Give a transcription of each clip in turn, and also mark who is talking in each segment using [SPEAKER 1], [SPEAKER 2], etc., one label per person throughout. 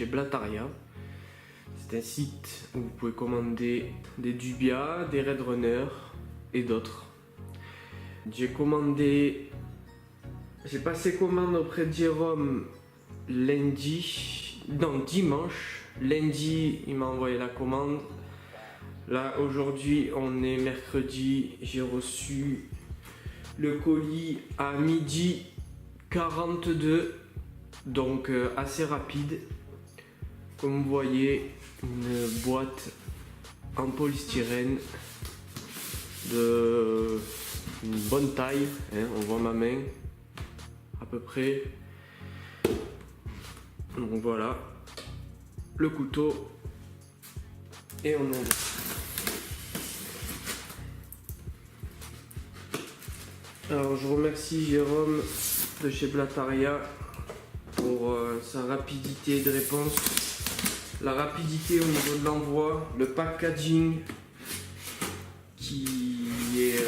[SPEAKER 1] chez Blataria. C'est un site où vous pouvez commander des Dubia, des Red Runner et d'autres. J'ai passé commande auprès de Jérôme dimanche. Lundi, il m'a envoyé la commande. Là, aujourd'hui, on est mercredi. J'ai reçu le colis à 12h42. Donc, assez rapide. Comme vous voyez, une boîte en polystyrène de une bonne taille. Hein, on voit ma main à peu près. Donc voilà. Le couteau. Et on ouvre. Alors je remercie Jérôme de chez Blataria pour sa rapidité de réponse, la rapidité au niveau de l'envoi, le packaging qui est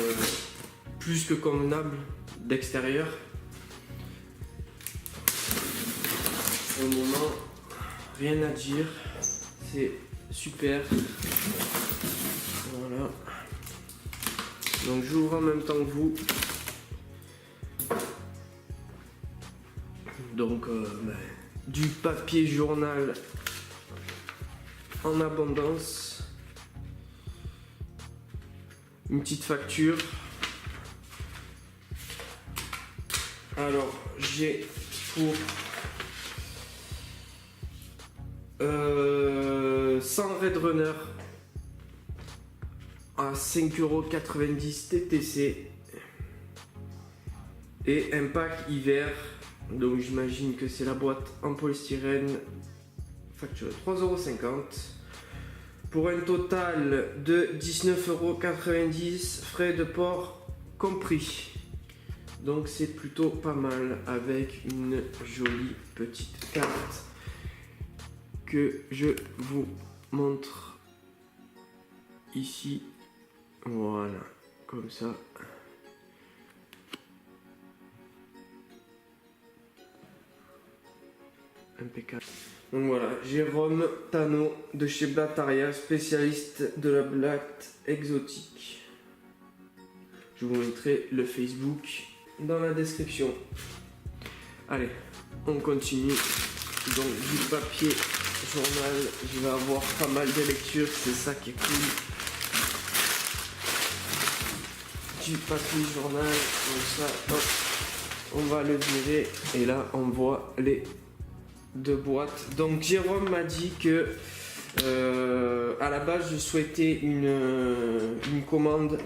[SPEAKER 1] plus que convenable d'extérieur. Au moment, rien à dire, c'est super. Voilà. Donc j'ouvre en même temps que vous. Donc du papier journal en abondance, une petite facture. Alors j'ai pour 100 Red Runner à 5,90 € TTC et un pack hiver. Donc j'imagine que c'est la boîte en polystyrène facturée 3,50 € pour un total de 19,90 €, frais de port compris. Donc c'est plutôt pas mal avec une jolie petite carte que je vous montre ici. Voilà, comme ça. Impeccable. Donc voilà, Jérôme Tano de chez Blataria, spécialiste de la blatte exotique. Je vous mettrai le Facebook dans la description. Allez, on continue. Donc du papier journal, je vais avoir pas mal de lectures, c'est ça qui est cool. Du papier journal, comme ça, hop, on va le virer et là on voit les deux boîtes. Donc Jérôme m'a dit que à la base je souhaitais une commande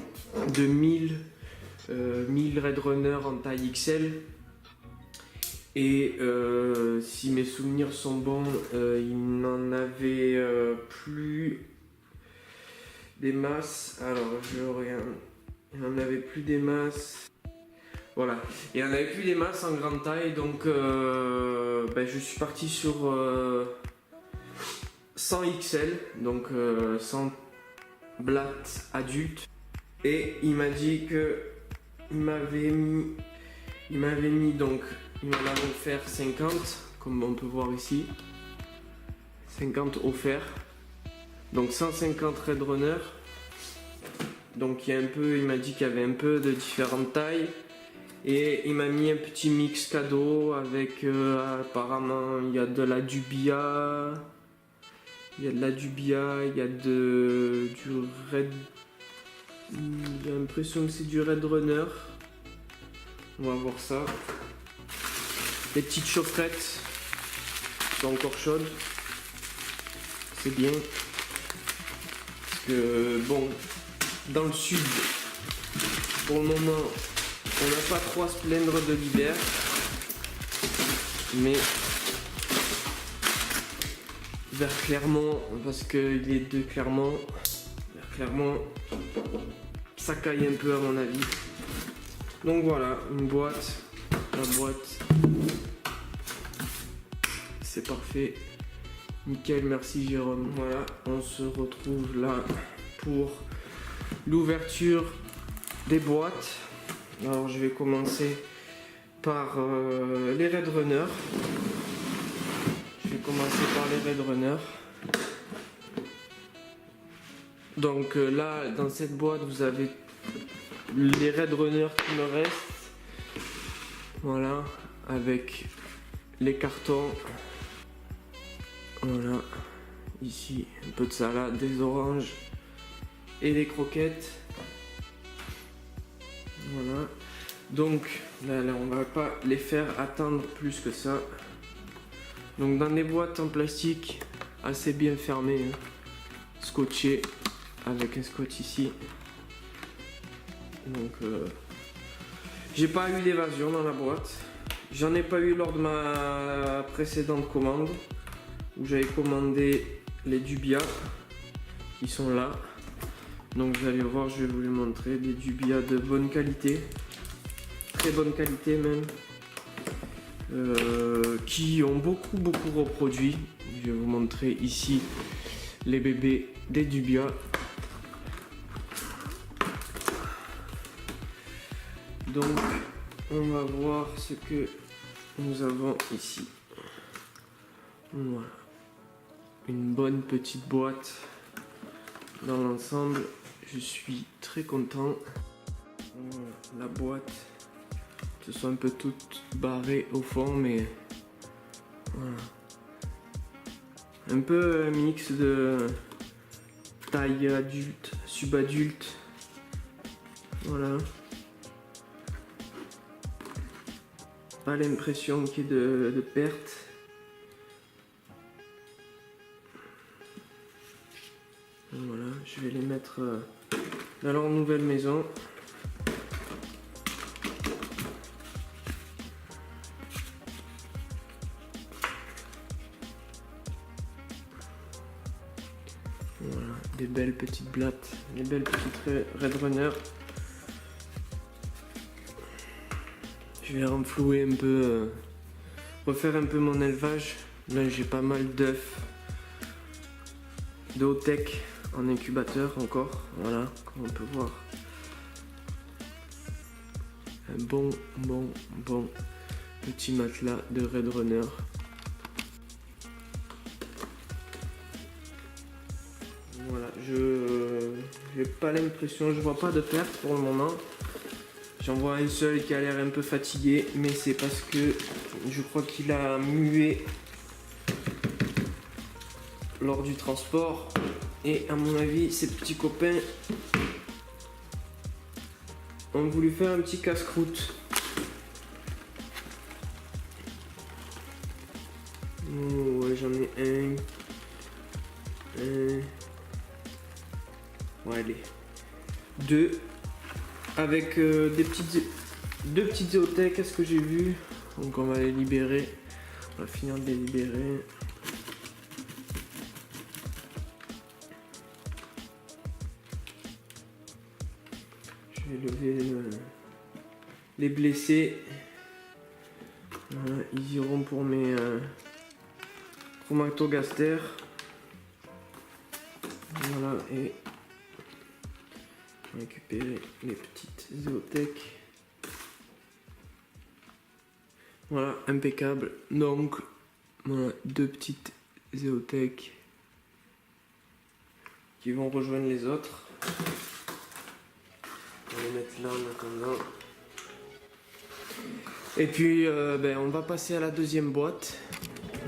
[SPEAKER 1] de 1000 Red Runner en taille XL et si mes souvenirs sont bons, il n'en avait plus des masses. Alors je regarde, il n'en avait plus des masses. Voilà, il n'y en avait plus des masses en grande taille, donc je suis parti sur 100 XL, donc 100 blattes adultes. Et il m'a dit que il m'avait mis donc, il m'en avait offert 50, comme on peut voir ici, 50 offerts, donc 150 Red Runner. Donc il m'a dit qu'il y avait un peu de différentes tailles. Et il m'a mis un petit mix cadeau avec apparemment il y a de la Dubia, il y a du Red, j'ai l'impression que c'est du Red Runner. On va voir ça. Les petites chaufferettes sont encore chaudes, c'est bien parce que bon, dans le sud pour le moment on n'a pas trop à se plaindre de l'hiver, mais vers Clermont, parce qu'il est de Clermont, vers Clermont, ça caille un peu à mon avis. Donc voilà, une boîte, la boîte, c'est parfait, nickel, merci Jérôme. Voilà, on se retrouve là pour l'ouverture des boîtes. Alors je vais commencer par les Red Runner. Je vais commencer par les Red Runner. Donc là, dans cette boîte, vous avez les Red Runner qui me restent. Voilà, avec les cartons. Voilà, ici un peu de salade, des oranges et des croquettes. Voilà, donc là, on va pas les faire attendre plus que ça. Donc dans des boîtes en plastique assez bien fermées, hein, scotchées avec un scotch ici. Donc j'ai pas eu d'évasion dans la boîte. J'en ai pas eu lors de ma précédente commande où j'avais commandé les Dubia qui sont là. Donc vous allez voir, je vais vous les montrer, des Dubia de bonne qualité, très bonne qualité même, qui ont beaucoup reproduit. Je vais vous montrer ici les bébés des Dubia. Donc on va voir ce que nous avons ici. Voilà, une bonne petite boîte dans l'ensemble. Je suis très content. Voilà, la boîte, elles sont un peu toutes barrées au fond, mais voilà. Un peu un mix de taille adulte, subadulte. Voilà. Pas l'impression qu'il y ait de perte. Voilà, je vais les mettre dans leur nouvelle maison. Voilà, des belles petites blattes, des belles petites Red Runner. Je vais renflouer un peu, refaire un peu mon élevage. Là j'ai pas mal d'œufs de haut-tech en incubateur encore. Voilà, comme on peut voir. Un bon petit matelas de Red Runner. Voilà, je n'ai pas l'impression, je vois pas de perte pour le moment. J'en vois un seul qui a l'air un peu fatigué, mais c'est parce que je crois qu'il a mué lors du transport. Et à mon avis, ces petits copains ont voulu faire un petit casse-croûte. Oh, ouais, j'en ai un. Ouais, allez. Deux. Avec deux petites zoothèques, à ce que j'ai vu. Donc on va les libérer. On va finir de les libérer. Je vais lever les blessés. Voilà, ils iront pour mes chromatogaster. Voilà, et récupérer les petites zoothèques. Voilà, impeccable. Donc, voilà, deux petites zoothèques qui vont rejoindre les autres. On va les mettre là en attendant. Et puis, on va passer à la deuxième boîte.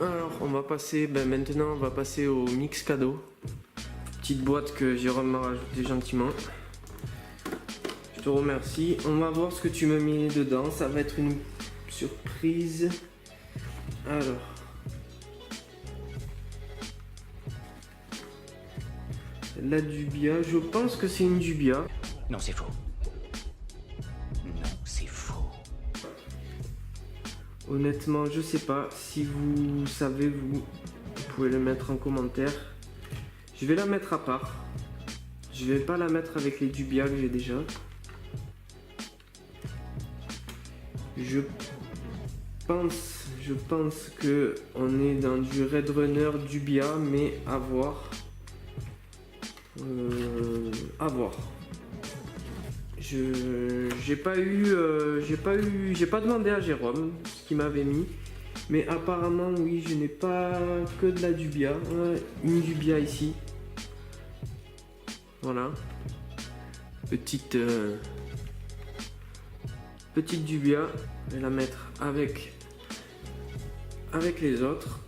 [SPEAKER 1] Alors, on va passer, maintenant, on va passer au mix cadeau. Petite boîte que Jérôme m'a rajouté gentiment. Je te remercie. On va voir ce que tu m'as mis dedans. Ça va être une surprise. Alors. La Dubia. Je pense que c'est une Dubia.
[SPEAKER 2] Non, c'est faux. Non, c'est faux.
[SPEAKER 1] Honnêtement, je sais pas. Si vous savez, vous pouvez le mettre en commentaire. Je vais la mettre à part. Je vais pas la mettre avec les Dubia que j'ai déjà. Je pense que on est dans du Red Runner Dubia, mais à voir. À voir. J'ai pas demandé à Jérôme ce qu'il m'avait mis. Mais apparemment, oui, je n'ai pas que de la dubia. Une dubia ici. Voilà. Petite dubia. Je vais la mettre avec les autres.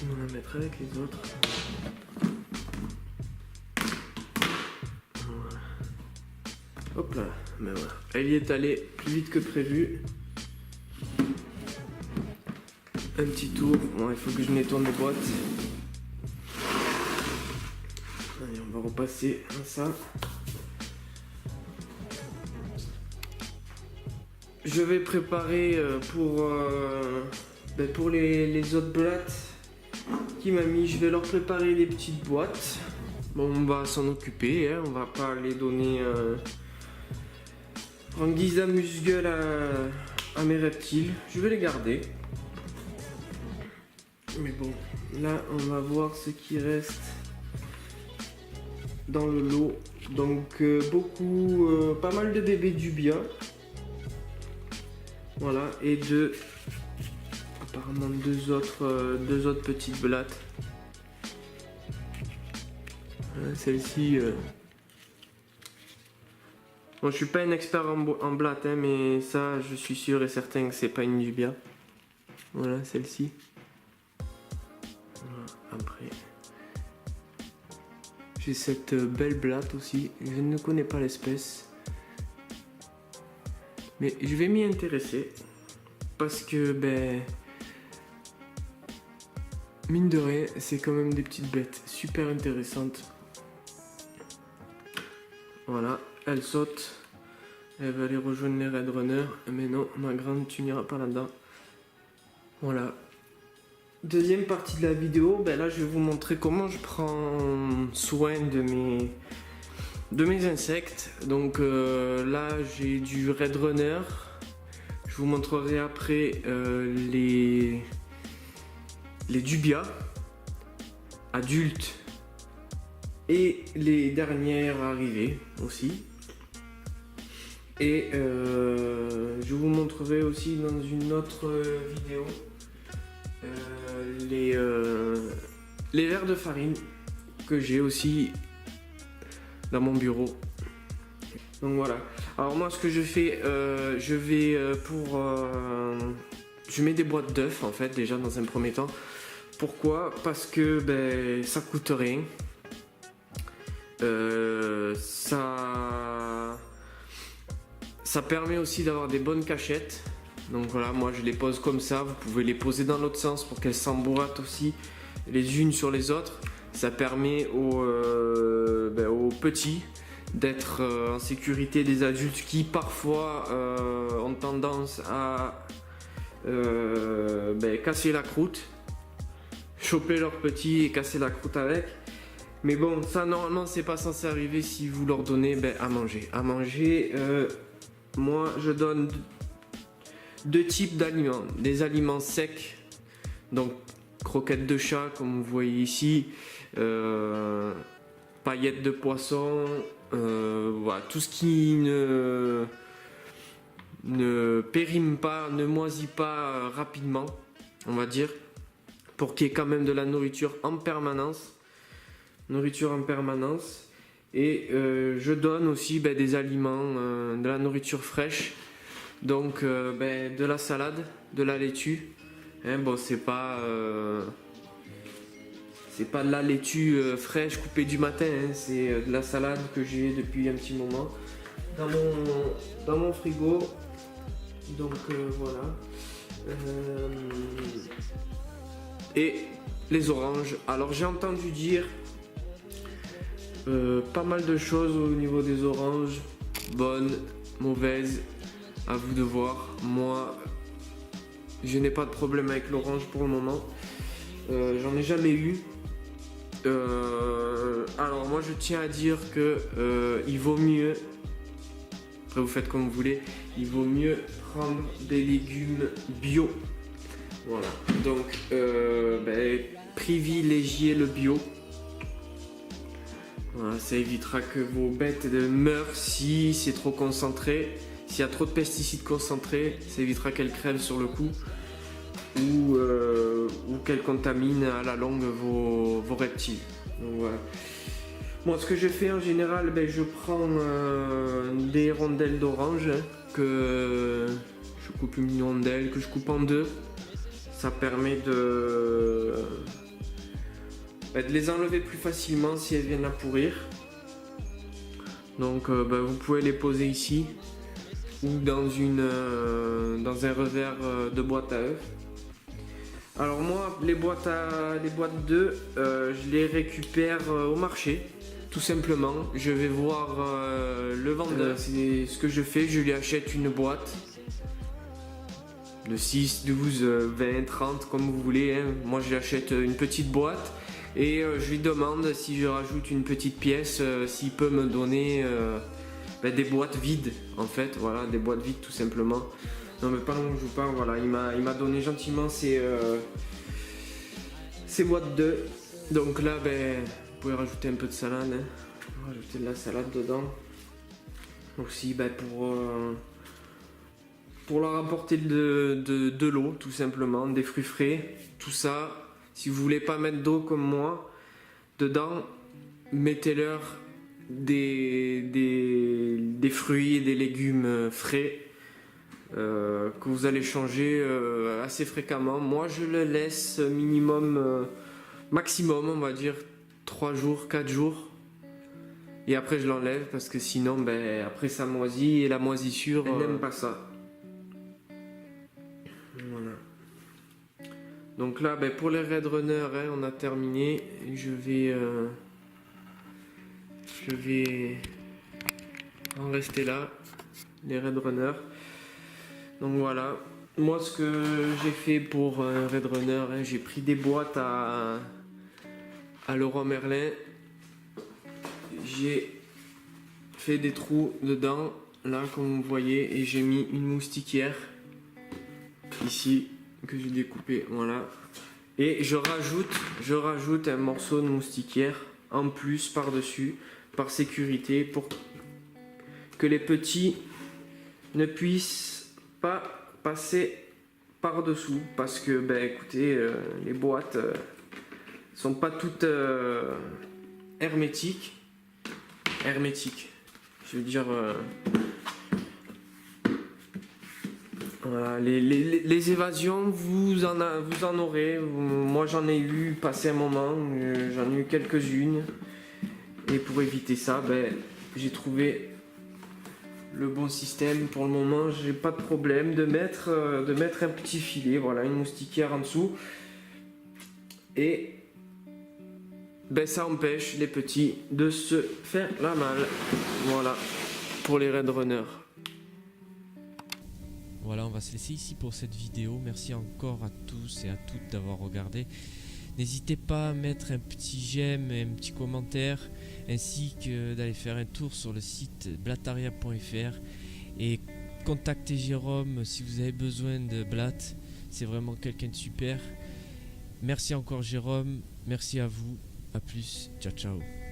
[SPEAKER 1] On va la mettre avec les autres. Voilà. Hop là, ben voilà. Elle y est allée plus vite que prévu. Un petit tour. Bon, il faut que je nettoie mes boîtes. Allez, on va repasser à ça. Je vais préparer pour les autres boîtes qui m'a mis. Je vais leur préparer des petites boîtes. Bon, on va s'en occuper. Hein, on va pas les donner en guise d'amuse-gueule à mes reptiles. Je vais les garder. Mais bon, là, on va voir ce qui reste dans le lot. Donc, pas mal de bébés dubia. Voilà, et apparemment deux autres petites blattes. Celle-ci. Bon, je suis pas un expert en blattes, hein, mais ça, je suis sûr et certain que c'est pas une dubia. Voilà, celle-ci. Voilà, après. J'ai cette belle blatte aussi. Je ne connais pas l'espèce. Mais je vais m'y intéresser. Parce que, mine de rien, c'est quand même des petites bêtes super intéressantes. Voilà, elle saute. Elle va aller rejoindre les Red Runners. Mais non, ma grande, tu n'iras pas là-dedans. Voilà. Deuxième partie de la vidéo, là je vais vous montrer comment je prends soin de mes insectes. Donc là j'ai du Red Runner. Je vous montrerai après les dubia adultes et les dernières arrivées aussi. Et je vous montrerai aussi dans une autre vidéo les verres de farine que j'ai aussi dans mon bureau. Donc voilà. Alors moi ce que je fais, je mets des boîtes d'œufs en fait déjà dans un premier temps. Pourquoi? Parce que ça coûte rien. Ça permet aussi d'avoir des bonnes cachettes. Donc voilà, moi je les pose comme ça. Vous pouvez les poser dans l'autre sens pour qu'elles s'emboîtent aussi les unes sur les autres. Ça permet aux petits d'être en sécurité des adultes qui parfois ont tendance à casser la croûte, choper leurs petits et casser la croûte avec. Mais bon, ça normalement c'est pas censé arriver si vous leur donnez à manger. À manger, moi je donne deux types d'aliments. Des aliments secs, donc croquettes de chat comme vous voyez ici, paillettes de poisson, voilà, tout ce qui ne périme pas, ne moisit pas rapidement, on va dire, pour qu'il y ait quand même de la nourriture en permanence. Et je donne aussi des aliments, de la nourriture fraîche, donc de la salade, de la laitue. Bon, c'est pas de la laitue fraîche coupée du matin, c'est de la salade que j'ai depuis un petit moment dans mon frigo. Donc voilà. Et les oranges. Alors j'ai entendu dire pas mal de choses au niveau des oranges, bonnes, mauvaises, à vous de voir. Moi, je n'ai pas de problème avec l'orange pour le moment. J'en ai jamais eu. Alors moi je tiens à dire que il vaut mieux, après vous faites comme vous voulez, il vaut mieux prendre des légumes bio. Voilà, donc privilégiez le bio. Voilà, ça évitera que vos bêtes meurent si c'est trop concentré. S'il y a trop de pesticides concentrés, ça évitera qu'elles crèvent sur le coup ou qu'elles contaminent à la longue vos reptiles. Donc, voilà. Moi, ce que je fais en général, je prends des rondelles d'orange que je coupe une rondelle, que je coupe en deux. Ça permet de les enlever plus facilement si elles viennent à pourrir. Donc vous pouvez les poser ici ou dans un revers de boîte à œufs. Alors moi les boîtes d'œufs je les récupère au marché tout simplement. Je vais voir le vendeur. C'est ce que je fais, je lui achète une boîte de 6, 12, 20, 30 comme vous voulez, hein. Moi j'achète une petite boîte et je lui demande si je rajoute une petite pièce, s'il peut me donner des boîtes vides en fait, voilà, des boîtes vides tout simplement. Non mais pendant que je vous parle, voilà, il m'a donné gentiment ces boîtes d'œufs. Donc là vous pouvez rajouter un peu de salade, hein. Rajouter de la salade dedans. Aussi pour leur apporter de l'eau tout simplement, des fruits frais, tout ça. Si vous voulez pas mettre d'eau comme moi dedans, mettez-leur des fruits et des légumes frais que vous allez changer assez fréquemment. Moi je le laisse minimum, maximum on va dire 3 jours, 4 jours. Et après je l'enlève parce que sinon après ça moisit et la moisissure elle n'aime pas ça. Voilà. Donc là pour les Red Runner on a terminé. Je vais en rester là, les Red Runner. Donc voilà, moi ce que j'ai fait pour Red Runner, j'ai pris des boîtes à Leroy Merlin. J'ai fait des trous dedans, là comme vous voyez, et j'ai mis une moustiquaire ici que j'ai découpé, voilà. Et je rajoute un morceau de moustiquaire en plus par-dessus, par sécurité, pour que les petits ne puissent pas passer par-dessous, parce que écoutez, les boîtes sont pas toutes hermétiques. Je veux dire, voilà, les évasions, vous en aurez. Moi, j'en ai eu passé un moment, j'en ai eu quelques-unes. Et pour éviter ça, j'ai trouvé le bon système. Pour le moment, j'ai pas de problème de mettre un petit filet, voilà, une moustiquaire en dessous. Et ça empêche les petits de se faire la malle. Voilà, pour les Red Runner.
[SPEAKER 3] Voilà, on va se laisser ici pour cette vidéo. Merci encore à tous et à toutes d'avoir regardé. N'hésitez pas à mettre un petit j'aime et un petit commentaire, ainsi que d'aller faire un tour sur le site blataria.fr et contacter Jérôme si vous avez besoin de blattes. C'est vraiment quelqu'un de super. Merci encore Jérôme, merci à vous. A plus, ciao ciao.